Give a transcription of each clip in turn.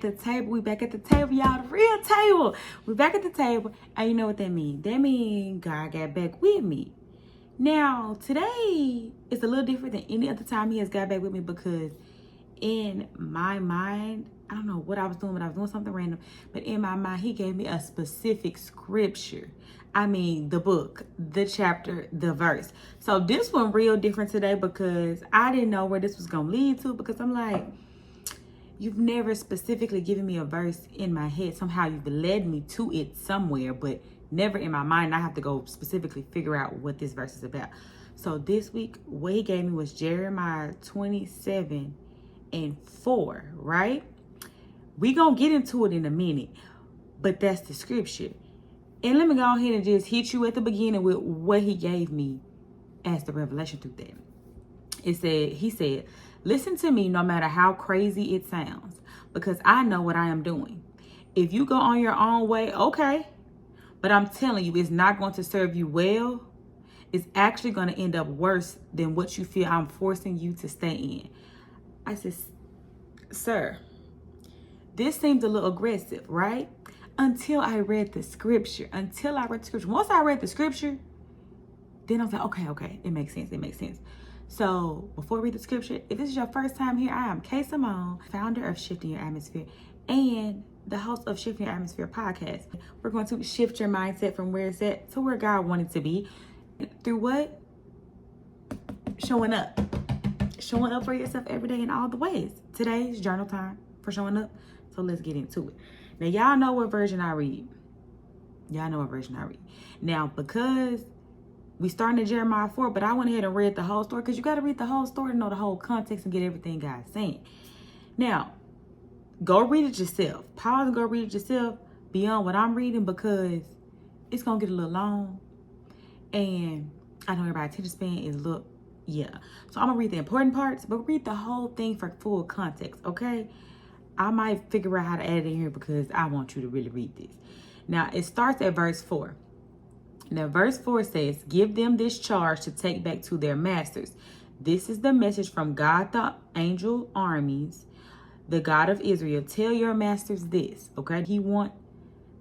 at the table. We back at the table, y'all. The real table. We back at the table. And you know what that means? That means God got back with me. Now, today is a little different than any other time he has got back with me because in my mind, I don't know what I was doing, but I was doing something random. But in my mind, he gave me a specific scripture. I mean, the book, the chapter, the verse. So this one real different today because I didn't know where this was going to lead to because I'm like, you've never specifically given me a verse in my head. Somehow you've led me to it somewhere, but never in my mind. I have to go specifically figure out what this verse is about. So this week, what he gave me was Jeremiah 27:4, right? We gonna get into it in a minute, but that's the scripture. And let me go ahead and just hit you at the beginning with what he gave me as the revelation through that. He said, listen to me no matter how crazy it sounds, because I know what I am doing. If you go on your own way, okay. But I'm telling you, it's not going to serve you well. It's actually going to end up worse than what you feel I'm forcing you to stay in. I said, sir, this seems a little aggressive, right? Until I read the scripture. Once I read the scripture, then I was like, okay, it makes sense. So before we read the scripture, if this is your first time here, I am K.Symone, founder of Shifting Your Atmosphere and the host of Shifting Your Atmosphere podcast. We're going to shift your mindset from where it's at to where God wanted to be. Through what? Showing up for yourself every day in all the ways. Today's journal time for showing up. So let's get into it. Now, y'all know what version I read. Now, because we started in Jeremiah 4, but I went ahead and read the whole story because you got to read the whole story to know the whole context and get everything God's saying. Now, go read it yourself. Pause and go read it yourself beyond what I'm reading because it's going to get a little long. And I know everybody's attention span is So I'm going to read the important parts, but read the whole thing for full context, okay? I might figure out how to add it in here because I want you to really read this. Now, it starts at verse 4. Now, verse 4 says, give them this charge to take back to their masters. This is the message from God, the angel armies, the God of Israel. Tell your masters this, okay? He want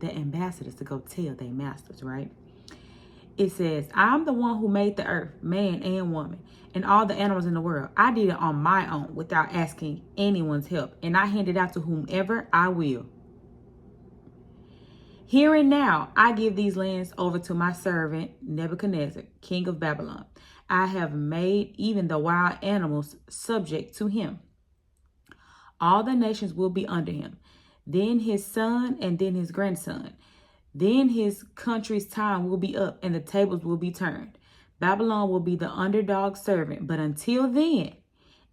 the ambassadors to go tell their masters, right? It says, I'm the one who made the earth, man and woman, and all the animals in the world. I did it on my own without asking anyone's help, and I hand it out to whomever I will. Here and now, I give these lands over to my servant, Nebuchadnezzar, king of Babylon. I have made even the wild animals subject to him. All the nations will be under him. Then his son and then his grandson. Then his country's time will be up and the tables will be turned. Babylon will be the underdog servant. But until then,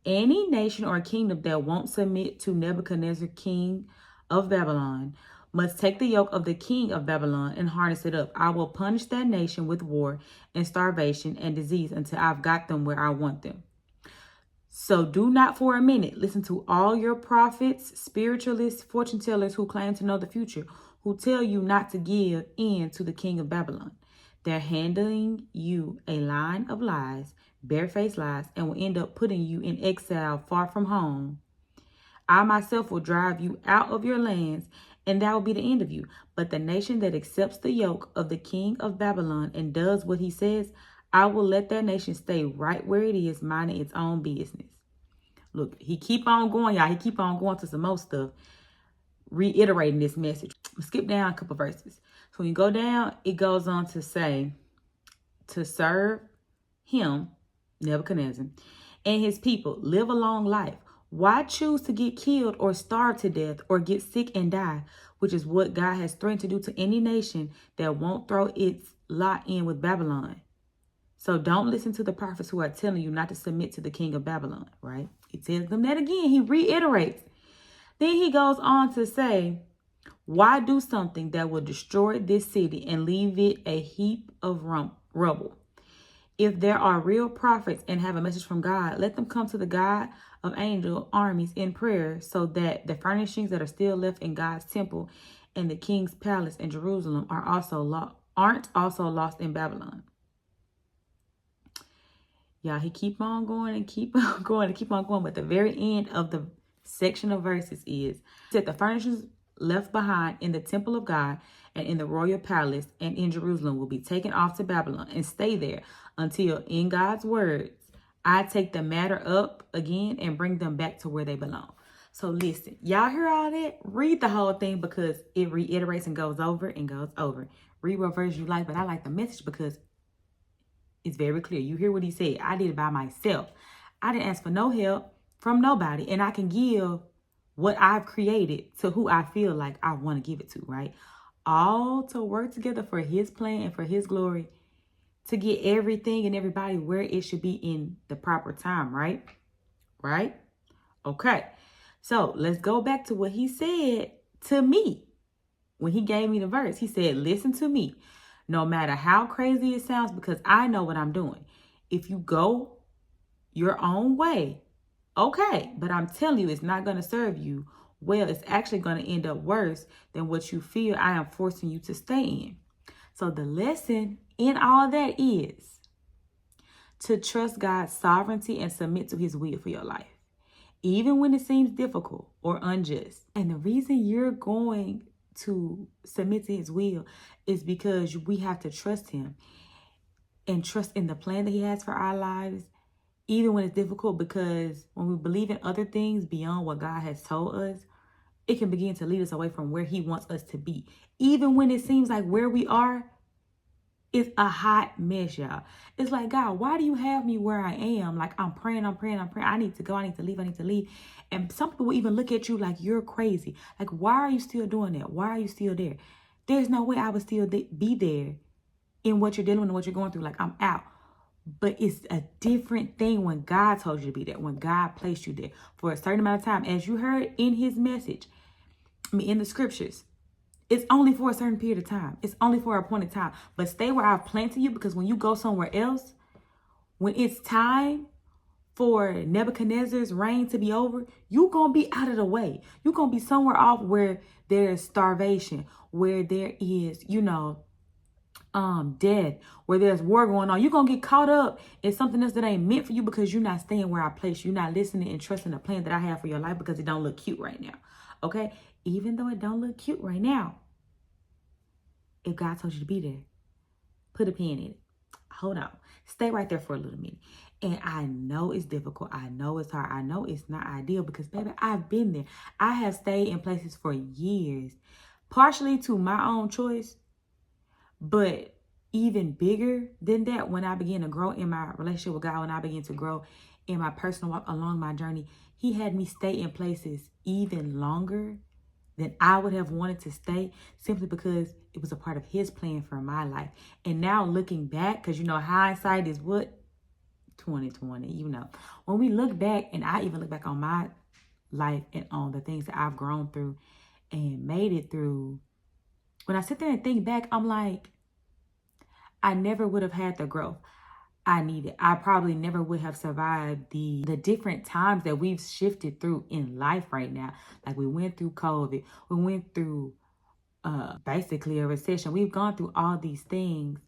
any nation or kingdom that won't submit to Nebuchadnezzar, king of Babylon, must take the yoke of the king of Babylon and harness it up. I will punish that nation with war and starvation and disease until I've got them where I want them. So do not for a minute listen to all your prophets, spiritualists, fortune tellers who claim to know the future, who tell you not to give in to the king of Babylon. They're handing you a line of lies, barefaced lies, and will end up putting you in exile far from home. I myself will drive you out of your lands, and that will be the end of you. But the nation that accepts the yoke of the king of Babylon and does what he says, I will let that nation stay right where it is, minding its own business. Look, he keep on going, y'all. He keep on going to some more stuff, reiterating this message. Skip down a couple verses. So when you go down, it goes on to say, to serve him, Nebuchadnezzar, and his people, live a long life. Why choose to get killed or starve to death or get sick and die, which is what God has threatened to do to any nation that won't throw its lot in with Babylon? So don't listen to the prophets who are telling you not to submit to the king of Babylon, right? He tells them that again. He reiterates. Then he goes on to say, why do something that will destroy this city and leave it a heap of rubble? If there are real prophets and have a message from God, let them come to the God of angel armies in prayer so that the furnishings that are still left in God's temple and the king's palace in Jerusalem aren't also lost in Babylon. Y'all, he keep on going and keep on going and keep on going. But the very end of the section of verses is that the furnishings left behind in the temple of God and in the royal palace and in Jerusalem will be taken off to Babylon and stay there until, in God's words, I take the matter up again and bring them back to where they belong. So listen, y'all hear all that? Read the whole thing because it reiterates and goes over and goes over. Read what verse you like, but I like the message because it's very clear. You hear what he said. I did it by myself. I didn't ask for no help from nobody. And I can give what I've created to who I feel like I want to give it to, right? All to work together for his plan and for his glory, to get everything and everybody where it should be in the proper time, right? Right? Okay. So let's go back to what he said to me when he gave me the verse. He said, listen to me. No matter how crazy it sounds, because I know what I'm doing. If you go your own way, okay, but I'm telling you, it's not going to serve you well. It's actually going to end up worse than what you feel I am forcing you to stay in. So the lesson in all that is to trust God's sovereignty and submit to his will for your life, even when it seems difficult or unjust. And the reason you're going to submit to his will is because we have to trust him and trust in the plan that he has for our lives, even when it's difficult, because when we believe in other things beyond what God has told us, it can begin to lead us away from where he wants us to be. Even when it seems like where we are is a hot mess, y'all. It's like, God, why do you have me where I am? Like, I'm praying. I need to go. I need to leave. And some people will even look at you like you're crazy. Like, why are you still doing that? Why are you still there? There's no way I would still be there in what you're dealing with and what you're going through. Like, I'm out. But it's a different thing when God told you to be there, when God placed you there for a certain amount of time. As you heard in his message, in the scriptures, it's only for a certain period of time. It's only for a appointed time. But stay where I've planted you, because when you go somewhere else, when it's time for Nebuchadnezzar's reign to be over, you're going to be out of the way. You're going to be somewhere off where there's starvation, where there is, death, where there's war going on. You're going to get caught up in something else that ain't meant for you because you're not staying where I place you. You're not listening and trusting the plan that I have for your life because it don't look cute right now. Okay? Even though it don't look cute right now, if God told you to be there, put a pin in it. Hold on. Stay right there for a little minute. And I know it's difficult. I know it's hard. I know it's not ideal because, baby, I've been there. I have stayed in places for years, partially to my own choice, but even bigger than that, when I began to grow in my relationship with God, when I began to grow in my personal walk along my journey, he had me stay in places even longer than I would have wanted to stay, simply because it was a part of his plan for my life. And now looking back, because hindsight is what? 2020, When we look back, and I even look back on my life and on the things that I've grown through and made it through, when I sit there and think back, I'm like, I never would have had the growth I needed. I probably never would have survived the different times that we've shifted through in life right now. Like, we went through COVID. We went through basically a recession. We've gone through all these things.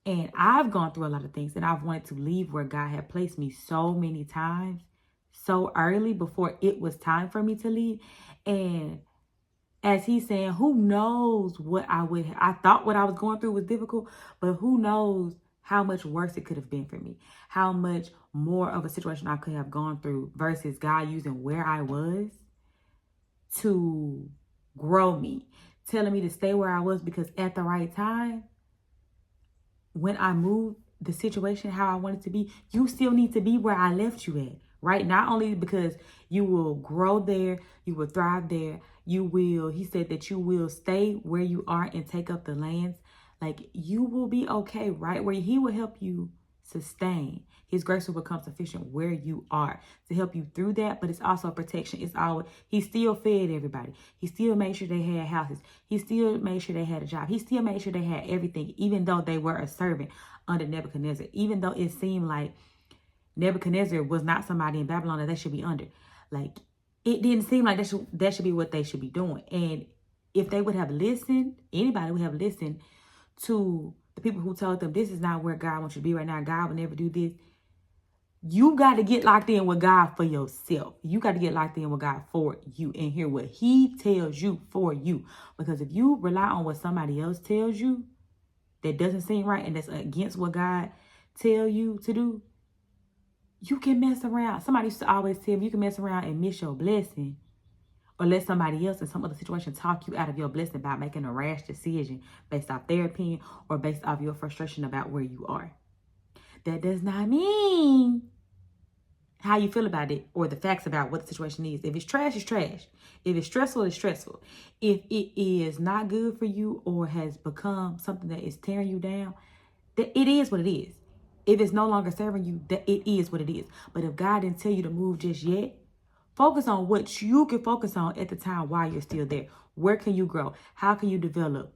And I've gone through a lot of things. And I've wanted to leave where God had placed me so many times, so early before it was time for me to leave. And as he's saying, who knows what I thought what I was going through was difficult, but who knows how much worse it could have been for me, how much more of a situation I could have gone through, versus God using where I was to grow me, telling me to stay where I was, because at the right time, when I moved the situation how I want it to be, you still need to be where I left you at, right? Not only because you will grow there, you will thrive there, he said that you will stay where you are and take up the lands. Like, you will be okay right where he will help you sustain. His grace will become sufficient where you are to help you through that. But it's also protection. He still fed everybody. He still made sure they had houses. He still made sure they had a job. He still made sure they had everything, even though they were a servant under Nebuchadnezzar, even though it seemed like Nebuchadnezzar was not somebody in Babylon that they should be under. Like, it didn't seem like that should be what they should be doing. And if they would have listened, anybody would have listened to the people who told them, this is not where God wants you to be right now, God would never do this, You got to get locked in with God for yourself. You got to get locked in with God for you and hear what he tells you for you. Because if you rely on what somebody else tells you that doesn't seem right and that's against what God tell you to do, you can mess around. Somebody used to always tell me you can mess around and miss your blessing, or let somebody else in some other situation talk you out of your blessing by making a rash decision based off their opinion or based off your frustration about where you are. That does not mean how you feel about it or the facts about what the situation is. If it's trash, it's trash. If it's stressful, it's stressful. If it is not good for you or has become something that is tearing you down, that it is what it is. If it's no longer serving you, that it is what it is. But if God didn't tell you to move just yet, focus on what you can focus on at the time while you're still there. Where can you grow? How can you develop?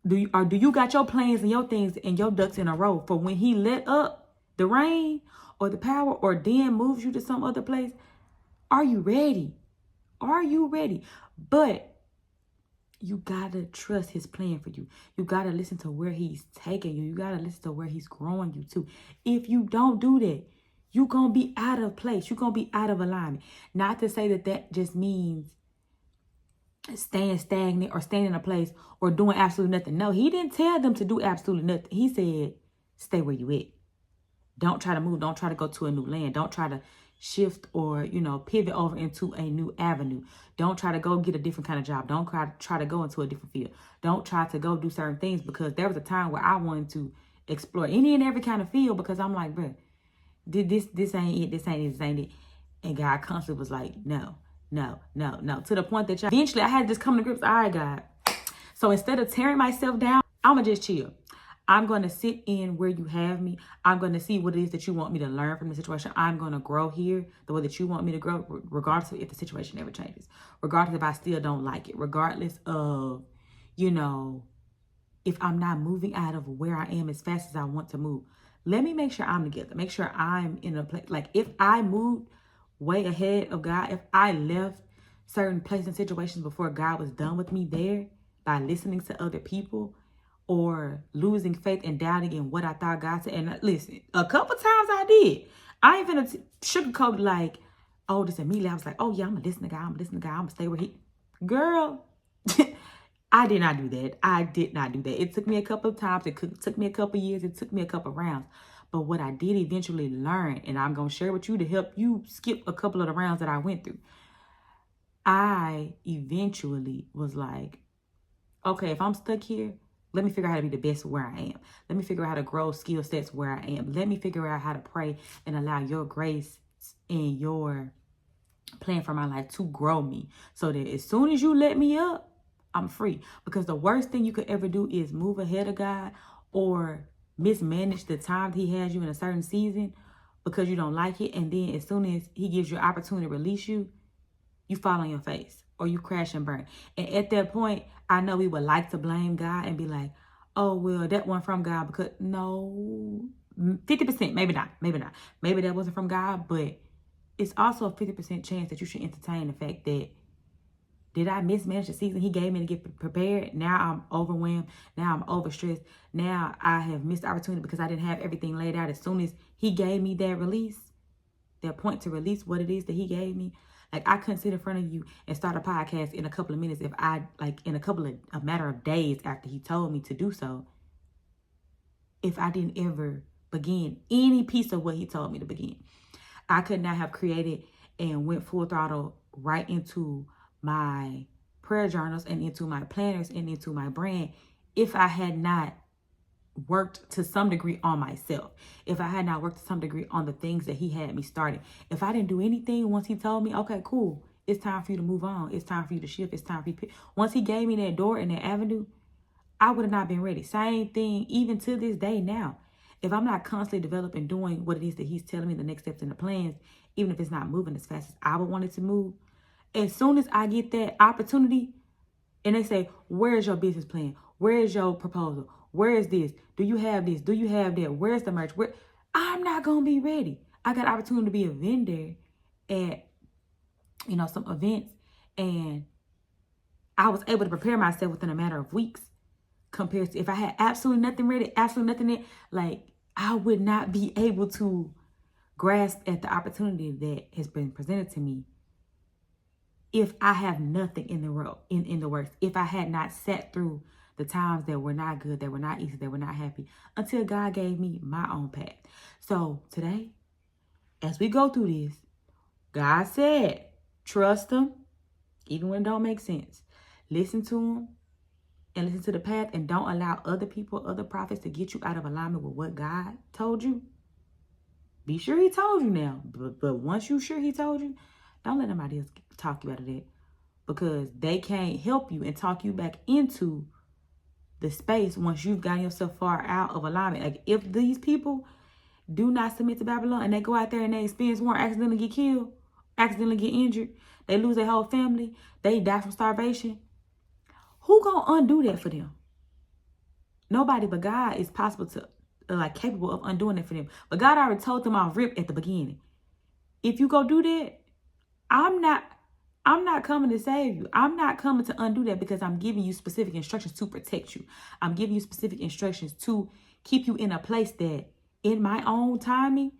Do you got your plans and your things and your ducks in a row for when he let up the rain or the power or then moves you to some other place? Are you ready? Are you ready? But you gotta trust his plan for you. You gotta listen to where he's taking you. You gotta listen to where he's growing you to. If you don't do that, you're gonna be out of place. You're gonna be out of alignment. Not to say that that just means staying stagnant or staying in a place or doing absolutely nothing. No, he didn't tell them to do absolutely nothing. He said, stay where you at. Don't try to move. Don't try to go to a new land. Don't try to shift or, pivot over into a new avenue. Don't try to go get a different kind of job. Don't try to go into a different field. Don't try to go do certain things, because there was a time where I wanted to explore any and every kind of field, because I'm like, bro, this ain't it. This ain't it. This ain't it. And God constantly was like, no. To the point that eventually I had to just come to grips. All right, God. So instead of tearing myself down, I'm going to just chill. I'm going to sit in where you have me. I'm going to see what it is that you want me to learn from the situation. I'm going to grow here the way that you want me to grow, regardless of if the situation ever changes, regardless if I still don't like it, regardless of, if I'm not moving out of where I am as fast as I want to move. Let me make sure I'm together. Make sure I'm in a place. Like if I moved way ahead of God, if I left certain places and situations before God was done with me there by listening to other people, or losing faith and doubting in what I thought God said. And listen, a couple times I did. I ain't finna sugarcoat like, oh, this immediately. I was like, oh yeah, I'm gonna listen to God. I'm gonna stay where he. Girl, I did not do that. I did not do that. It took me a couple of times. It took me a couple of years. It took me a couple of rounds. But what I did eventually learn, and I'm gonna share with you to help you skip a couple of the rounds that I went through. I eventually was like, okay, if I'm stuck here, let me figure out how to be the best where I am. Let me figure out how to grow skill sets where I am. Let me figure out how to pray and allow your grace and your plan for my life to grow me, so that as soon as you let me up, I'm free. Because the worst thing you could ever do is move ahead of God or mismanage the time he has you in a certain season because you don't like it. And then as soon as he gives you an opportunity to release you, you fall on your face or you crash and burn. And at that point, I know we would like to blame God and be like, oh, well, that one from God, because no, 50%, maybe not. Maybe that wasn't from God, but it's also a 50% chance that you should entertain the fact that, did I mismanage the season he gave me to get prepared? Now I'm overwhelmed. Now I'm overstressed. Now I have missed the opportunity because I didn't have everything laid out. As soon as he gave me that release, that point to release what it is that he gave me, like I couldn't sit in front of you and start a podcast in a couple of minutes if I, like in a matter of days after he told me to do so, if I didn't ever begin any piece of what he told me to begin. I could not have created and went full throttle right into my prayer journals and into my planners and into my brand if I had not worked to some degree on myself, if I had not worked to some degree on the things that he had me started. If I didn't do anything once he told me, okay, cool, it's time for you to move on, it's time for you to shift, it's time for you to... Once he gave me that door and that avenue, I would have not been ready. Same thing even to this day now. If I'm not constantly developing, doing what it is that he's telling me, the next steps and the plans, even if it's not moving as fast as I would want it to move, as soon as I get that opportunity and they say, where's your business plan? Where's your proposal? Where is this? Do you have this? Do you have that? Where's the merch? I'm not going to be ready. I got opportunity to be a vendor at, some events, and I was able to prepare myself within a matter of weeks compared to if I had absolutely nothing ready, absolutely nothing in, like I would not be able to grasp at the opportunity that has been presented to me if I have nothing in the works, if I had not sat through the times that were not good, that were not easy, that were not happy, until God gave me my own path. So today, as we go through this, God said, trust him, even when it don't make sense. Listen to him and listen to the path, and don't allow other people, other prophets to get you out of alignment with what God told you. Be sure he told you now. But once you're sure he told you, don't let nobody else talk you out of that, because they can't help you and talk you back into the space once you've gotten yourself far out of alignment. Like, if these people do not submit to Babylon and they go out there and they experience war, accidentally get killed, accidentally get injured, they lose their whole family, they die from starvation, who gonna undo that for them? Nobody but God is possible to, capable of undoing it for them. But God already told them off rip at the beginning. If you go do that, I'm not coming to save you. I'm not coming to undo that, because I'm giving you specific instructions to protect you. I'm giving you specific instructions to keep you in a place that, in my own timing,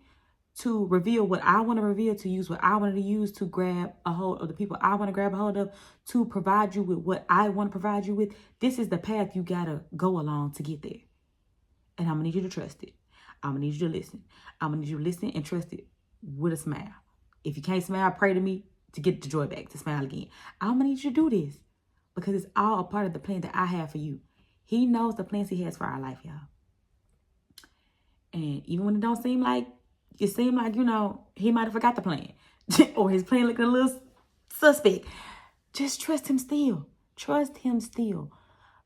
to reveal what I want to reveal, to use what I want to use, to grab a hold of the people I want to grab a hold of, to provide you with what I want to provide you with. This is the path you got to go along to get there. And I'm going to need you to trust it. I'm going to need you to listen. I'm going to need you to listen and trust it with a smile. If you can't smile, pray to me to get the joy back, to smile again. I'm going to need you to do this, because it's all a part of the plan that I have for you. He knows the plans he has for our life, y'all. And even when it don't seem like, he might have forgot the plan or his plan looking a little suspect, just trust him still. Trust him still.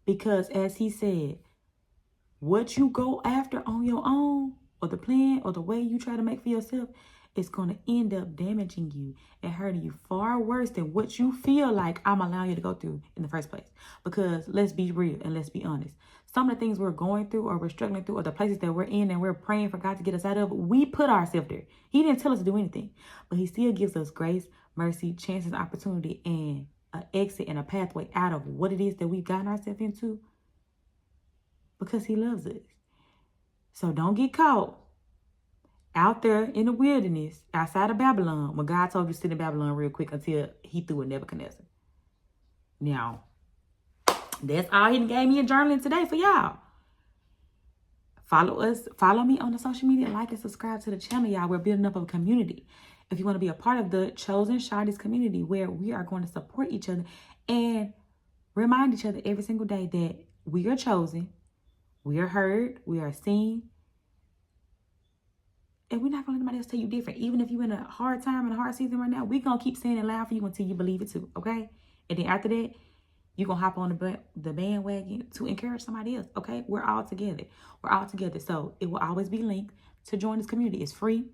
Because as he said, what you go after on your own, or the plan or the way you try to make for yourself, is going to end up damaging you and hurting you far worse than what you feel like I'm allowing you to go through in the first place. Because let's be real and let's be honest. Some of the things we're going through, or we're struggling through, or the places that we're in and we're praying for God to get us out of, we put ourselves there. He didn't tell us to do anything, but he still gives us grace, mercy, chances, opportunity, and an exit and a pathway out of what it is that we've gotten ourselves into, because he loves us. So don't get caught out there in the wilderness outside of Babylon when God told you to sit in Babylon real quick until he threw a Nebuchadnezzar. Now, that's all he gave me in journaling today for y'all. Follow me on the social media, like and subscribe to the channel, y'all. We're building up a community. If you want to be a part of the Chosen Shawties community, where we are going to support each other and remind each other every single day that we are chosen, we are heard, we are seen, and we're not going to let anybody else tell you different. Even if you're in a hard time and a hard season right now, we're going to keep saying it loud for you until you believe it too, okay? And then after that, you're going to hop on the bandwagon to encourage somebody else, okay? We're all together. We're all together. So it will always be linked to join this community. It's free.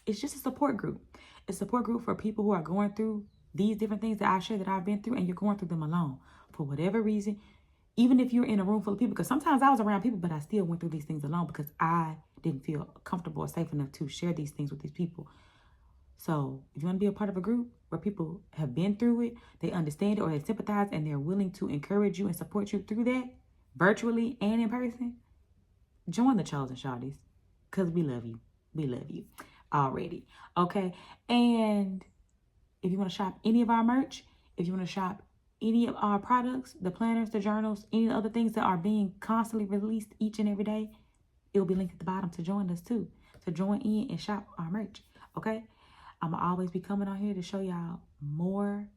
It's just a support group. It's a support group for people who are going through these different things that I share that I've been through, and you're going through them alone for whatever reason. Even if you're in a room full of people, because sometimes I was around people, but I still went through these things alone because I didn't feel comfortable or safe enough to share these things with these people. So if you want to be a part of a group where people have been through it, they understand it, or they sympathize, and they're willing to encourage you and support you through that, virtually and in person, join the Chosen Shawties, because we love you. We love you already. Okay. And if you want to shop any of our merch, if you want to shop any of our products, the planners, the journals, any other things that are being constantly released each and every day, it will be linked at the bottom to join us too, to join in and shop our merch. Okay. I'm going to always be coming on here to show y'all more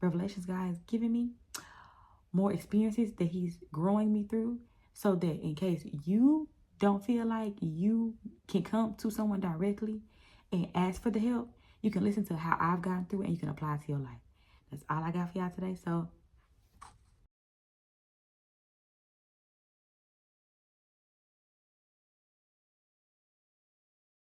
revelations God has given me, more experiences that he's growing me through, so that in case you don't feel like you can come to someone directly and ask for the help, you can listen to how I've gotten through it and you can apply it to your life. That's all I got for y'all today. So